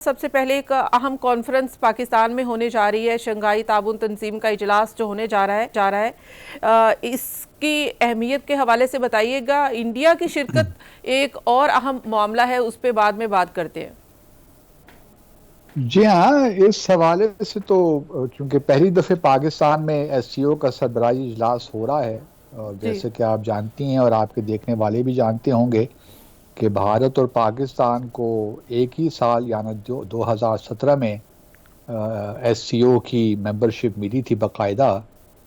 सबसे पहले एक अहम कॉन्फ्रेंस पाकिस्तान में होने जा रही है। शंघाई ताउन तंजीम का इजलास जो होने जा रहा है इसकी अहमियत के हवाले से बताइएगा। इंडिया की शिरकत एक और अहम मामला है, उस पर बाद में बात करते हैं। जी हाँ, इस हवाले से तो चूंकि पहली दफ़े पाकिस्तान में एससीओ का सरबराही इजलास हो रहा है, और जी जैसे कि आप जानती हैं और आपके देखने वाले भी जानते होंगे कि भारत और पाकिस्तान को एक ही साल यानी 2017 में एससीओ की मेंबरशिप मिली थी बाकायदा।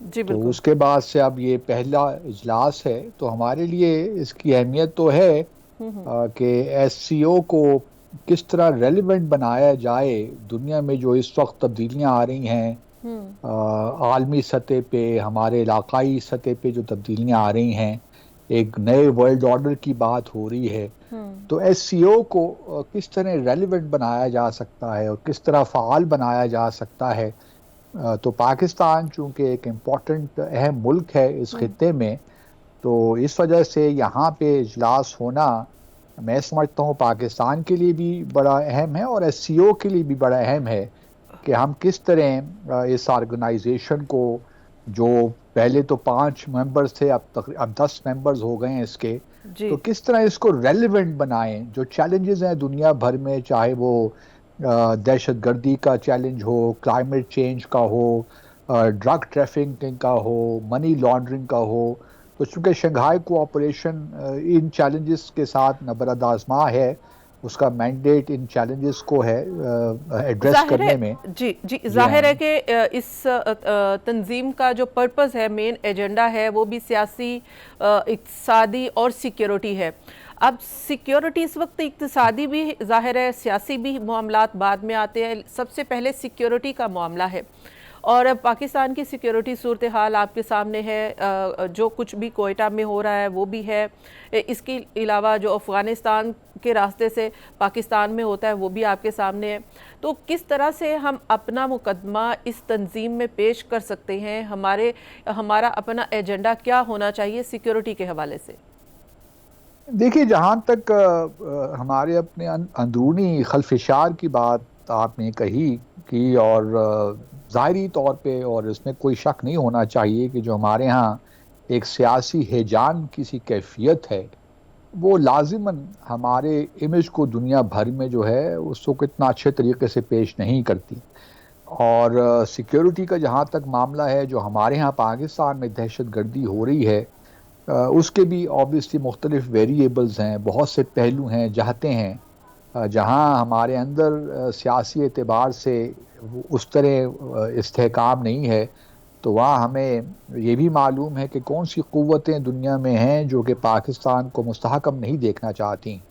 जी तो बिल्कुल। उसके बाद से अब ये पहला इजलास है, तो हमारे लिए इसकी अहमियत तो है कि एससीओ को किस तरह रेलिवेंट बनाया जाए दुनिया में जो इस वक्त तब्दीलियां आ रही हैं। हम्म आलमी सतह पे, हमारे इलाकाई सतह पे जो तब्दीलियां आ रही हैं, एक नए वर्ल्ड ऑर्डर की बात हो रही है। हम्म तो एससीओ को किस तरह रेलिवेंट बनाया जा सकता है और किस तरह फ़ाल बनाया जा सकता है। तो पाकिस्तान चूंकि एक इम्पॉर्टेंट अहम मुल्क है इस हम्म खित्ते में, तो इस वजह से यहाँ पे इजलास होना मैं समझता हूँ पाकिस्तान के लिए भी बड़ा अहम है और एससीओ के लिए भी बड़ा अहम है कि हम किस तरह इस ऑर्गेनाइजेशन को, जो पहले तो 5 मेंबर्स थे, अब 10 मेंबर्स हो गए हैं इसके, जी तो किस तरह इसको रेलिवेंट बनाएं। जो चैलेंजेस हैं दुनिया भर में, चाहे वो दहशत गर्दी का चैलेंज हो, क्लाइमेट चेंज का हो, ड्रग ट्रैफिकिंग का हो, मनी लॉन्ड्रिंग का हो, तो चूंकि शंघाई कोऑपरेशन इन चैलेंजेस के साथ नबरद आजमा है, उसका मैंडेट इन चैलेंजेस को है एड्रेस जाहिर है। करने में। जी जी, जी जाहिर है हाँ। कि इस तंजीम का जो पर्पस है, मेन एजेंडा है, वो भी सियासी, इक्तिसादी और सिक्योरिटी है। अब सिक्योरिटी इस वक्त इक्तिसादी भी जाहिर है, सियासी भी मामलात बाद में आते हैं। सबसे पहले सिक्योरिटी का मामला है और पाकिस्तान की सिक्योरिटी सूरत हाल आपके सामने है। जो कुछ भी कोयटा में हो रहा है वो भी है। इसके अलावा जो अफ़गानिस्तान के रास्ते से पाकिस्तान में होता है वो भी आपके सामने है। तो किस तरह से हम अपना मुकदमा इस तंजीम में पेश कर सकते हैं? हमारा अपना एजेंडा क्या होना चाहिए सिक्योरिटी के हवाले से? देखिए, जहाँ तक हमारे अपने अंदरूनी खल्फिशार की बात आपने की, और ज़ाहिरी तौर पे, और इसमें कोई शक नहीं होना चाहिए कि जो हमारे यहाँ एक सियासी हिजान की सी कैफियत है, वो लाजिमन हमारे इमेज को दुनिया भर में जो है उसको कितना अच्छे तरीके से पेश नहीं करती। और सिक्योरिटी का जहाँ तक मामला है, जो हमारे यहाँ पाकिस्तान में दहशत गर्दी हो रही है, उसके भी ऑब्वियसली मुख्तलिफ वेरिएबल्स हैं, बहुत से पहलू हैं, जहतें हैं। जहाँ हमारे अंदर सियासी एतबार से उस तरह इस्तेहकाम नहीं है, तो वहाँ हमें ये भी मालूम है कि कौन सी क़ुव्वतें दुनिया में हैं जो कि पाकिस्तान को मुस्तहकम नहीं देखना चाहती।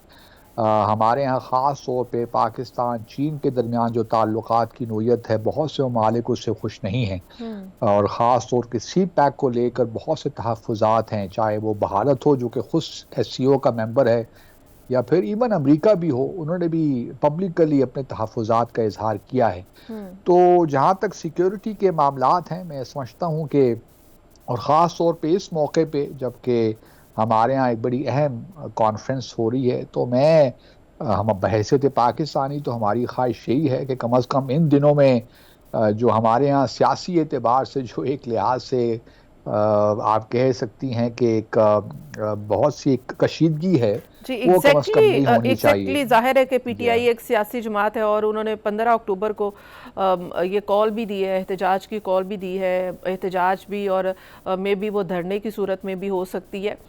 हमारे यहाँ ख़ास तौर पे पाकिस्तान चीन के दरमियान जो ताल्लुकात की नोयत है, बहुत से ममालिक उससे खुश नहीं हैं। और ख़ास तौर के सी पैक को लेकर बहुत से तहफ़्फ़ुज़ात हैं, चाहे वो भारत हो जो कि खुद एससीओ का मेंबर है, या फिर इवन अमेरिका भी हो, उन्होंने भी पब्लिकली अपने तहफ़्फ़ुज़ात का इजहार किया है। तो जहाँ तक सिक्योरिटी के मामलात हैं, मैं समझता हूँ कि, और ख़ास तौर पे इस मौके पे जबकि हमारे यहाँ एक बड़ी अहम कॉन्फ्रेंस हो रही है, तो मैं हम बहैसियत पाकिस्तानी तो हमारी ख्वाहिश यही है कि कम अज़ कम इन दिनों में जो हमारे यहाँ सियासी एतबार से जो एक लिहाज से आप कह सकती हैं कि एक बहुत सी कशीदगी है, जी वो कम अज़ कम नहीं होनी एग्जैक्टली चाहिए। जाहिर है कि जी पीटीआई एक सियासी जमात है और उन्होंने 15 अक्टूबर को ये कॉल भी दी है, एहतजाज की कॉल भी दी है। एहतजाज भी और मे बी वो धरने की सूरत में भी हो सकती है।